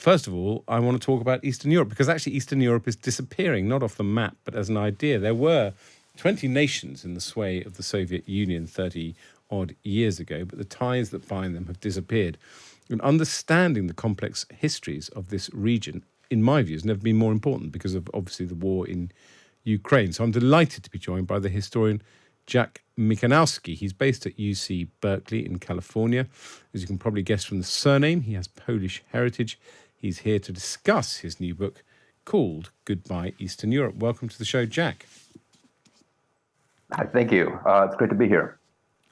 first of all, I want to talk about Eastern Europe, because actually Eastern Europe is disappearing, not off the map, but as an idea. There were 20 nations in the sway of the Soviet Union 30-odd years ago, but the ties that bind them have disappeared. And understanding the complex histories of this region, in my view, has never been more important because of, obviously, the war in Ukraine. So I'm delighted to be joined by the historian Jack Mikanowski. He's based at UC Berkeley in California. As you can probably guess from the surname, he has Polish heritage. He's here to discuss his new book called Goodbye Eastern Europe. Welcome to the show, Jack. Hi, thank you. It's great to be here.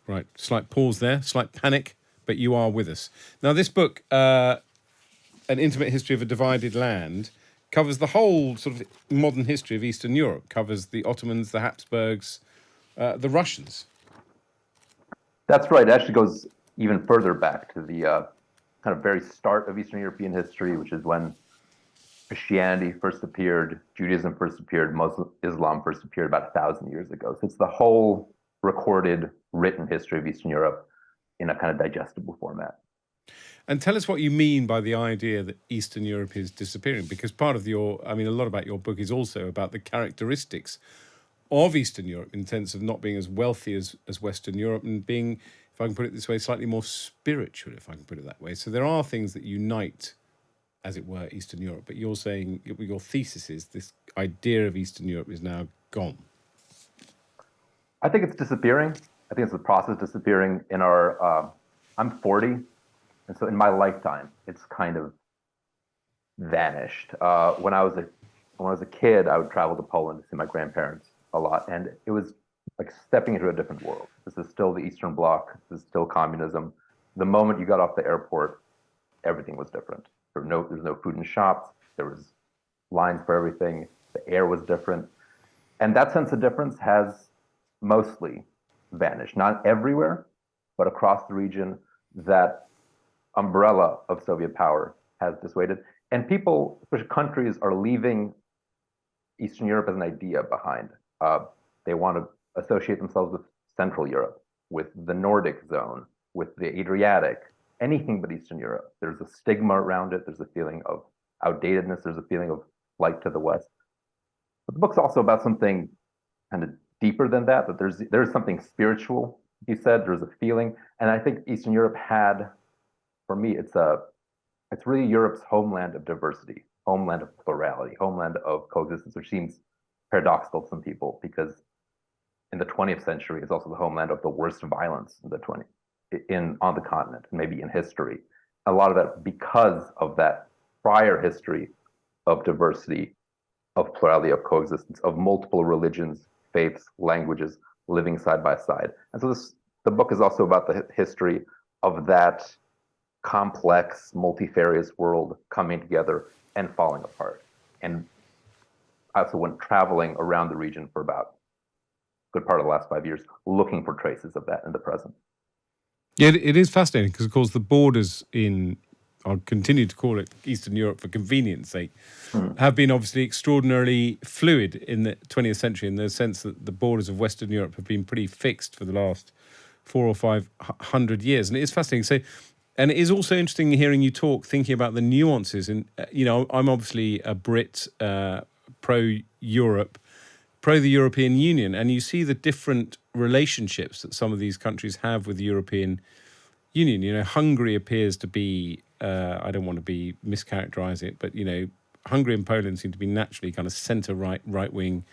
Right, slight pause there, slight panic, but you are with us. Now, this book, An Intimate History of a Divided Land, covers the whole sort of modern history of Eastern Europe, covers the Ottomans, the Habsburgs, the Russians. That's right. It actually goes even further back to the kind of very start of Eastern European history, which is when Christianity first appeared, Judaism first appeared, Islam first appeared about 1,000 years ago. So it's the whole recorded, written history of Eastern Europe in a kind of digestible format. And tell us what you mean by the idea that Eastern Europe is disappearing, because part of a lot about your book is also about the characteristics of Eastern Europe in the sense of not being as wealthy as Western Europe and being, if I can put it this way, slightly more spiritual, if I can put it that way. So there are things that unite, as it were, Eastern Europe, but you're saying, your thesis is this idea of Eastern Europe is now gone. I think it's disappearing. I think it's the process disappearing in our, I'm 40, and so in my lifetime, it's kind of vanished. When I was a kid, I would travel to Poland to see my grandparents a lot, and it was like stepping into a different world. This is still the Eastern Bloc. This is still communism. The moment you got off the airport, everything was different. There was no food in shops. There was lines for everything. The air was different, and that sense of difference has mostly vanished. Not everywhere, but across the region, that umbrella of Soviet power has dissuaded. And people, especially countries, are leaving Eastern Europe as an idea behind. They want to associate themselves with Central Europe, with the Nordic zone, with the Adriatic, anything but Eastern Europe. There's a stigma around it. There's a feeling of outdatedness. There's a feeling of flight to the West. But the book's also about something kind of deeper than that, that there's something spiritual, you said, there's a feeling. And I think Eastern Europe had, for me, it's really Europe's homeland of diversity, homeland of plurality, homeland of coexistence, which seems paradoxical to some people, because in the 20th century, it's also the homeland of the worst violence on the continent, maybe in history. A lot of that because of that prior history of diversity, of plurality, of coexistence, of multiple religions, faiths, languages living side by side. And so the book is also about the history of that complex, multifarious world coming together and falling apart. And I also went traveling around the region for about a good part of the last 5 years, looking for traces of that in the present. Yeah, it is fascinating because, of course, the borders I'll continue to call it Eastern Europe for convenience sake, have been obviously extraordinarily fluid in the 20th century, in the sense that the borders of Western Europe have been pretty fixed for the last 400 or 500 years. And it is fascinating. So, and it is also interesting hearing you talk, thinking about the nuances. And, I'm obviously a Brit, pro-Europe, pro the European Union, and you see the different relationships that some of these countries have with the European Union. Hungary appears to be, I don't want to mischaracterize it, but, Hungary and Poland seem to be naturally kind of right-wing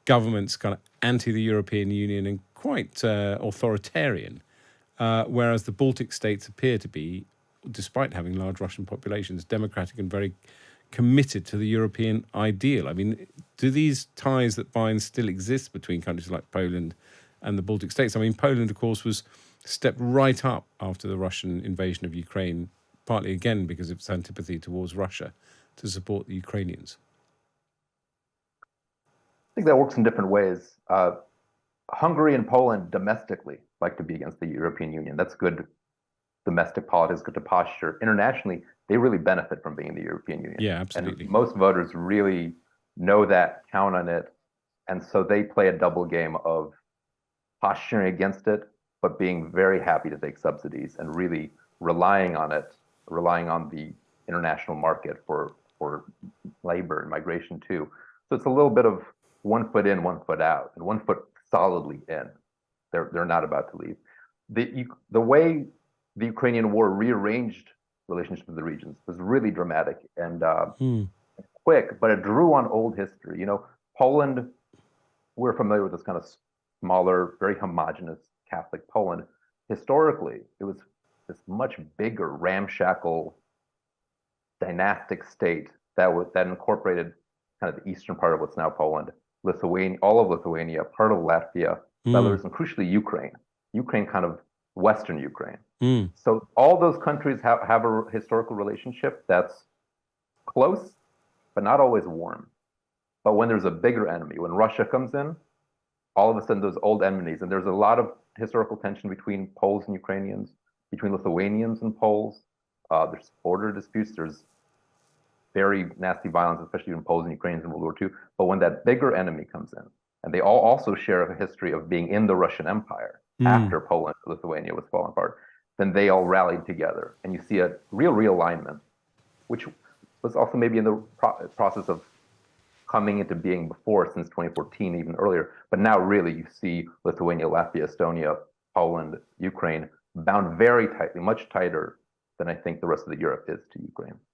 governments, kind of anti the European Union and quite authoritarian, whereas the Baltic states appear to be, despite having large Russian populations, democratic and very committed to the European ideal. I mean, do these ties that bind still exist between countries like Poland and the Baltic states? I mean, Poland, of course, stepped right up after the Russian invasion of Ukraine, partly again because of its antipathy towards Russia, to support the Ukrainians. I think that works in different ways. Hungary and Poland domestically like to be against the European Union. That's good domestic politics, good to posture. Internationally, they really benefit from being in the European Union. Yeah, absolutely. And most voters really know that, count on it. And so they play a double game of posturing against it, but being very happy to take subsidies and really relying on it, relying on the international market for labor and migration too. So it's a little bit of one foot in, one foot out, and one foot solidly in. They're not about to leave. The way the Ukrainian war rearranged relationships with the regions was really dramatic and quick, but it drew on old history. You know, Poland, we're familiar with this kind of smaller, very homogenous Catholic Poland. Historically, it was this much bigger, ramshackle, dynastic state that incorporated kind of the eastern part of what's now Poland, Lithuania, all of Lithuania, part of Latvia, Belarus, and crucially Ukraine. Ukraine, kind of Western Ukraine. So all those countries have a historical relationship that's close, but not always warm. But when there's a bigger enemy, when Russia comes in, all of a sudden those old enmities, and there's a lot of historical tension between Poles and Ukrainians, between Lithuanians and Poles. There's border disputes. There's very nasty violence, especially between Poles and Ukrainians in World War II. But when that bigger enemy comes in, and they all also share a history of being in the Russian Empire after Poland, Lithuania was falling apart, then they all rallied together, and you see a real realignment, which was also maybe in the process of coming into being before, since 2014, even earlier. But now really you see Lithuania, Latvia, Estonia, Poland, Ukraine bound very tightly, much tighter than I think the rest of the Europe is to Ukraine.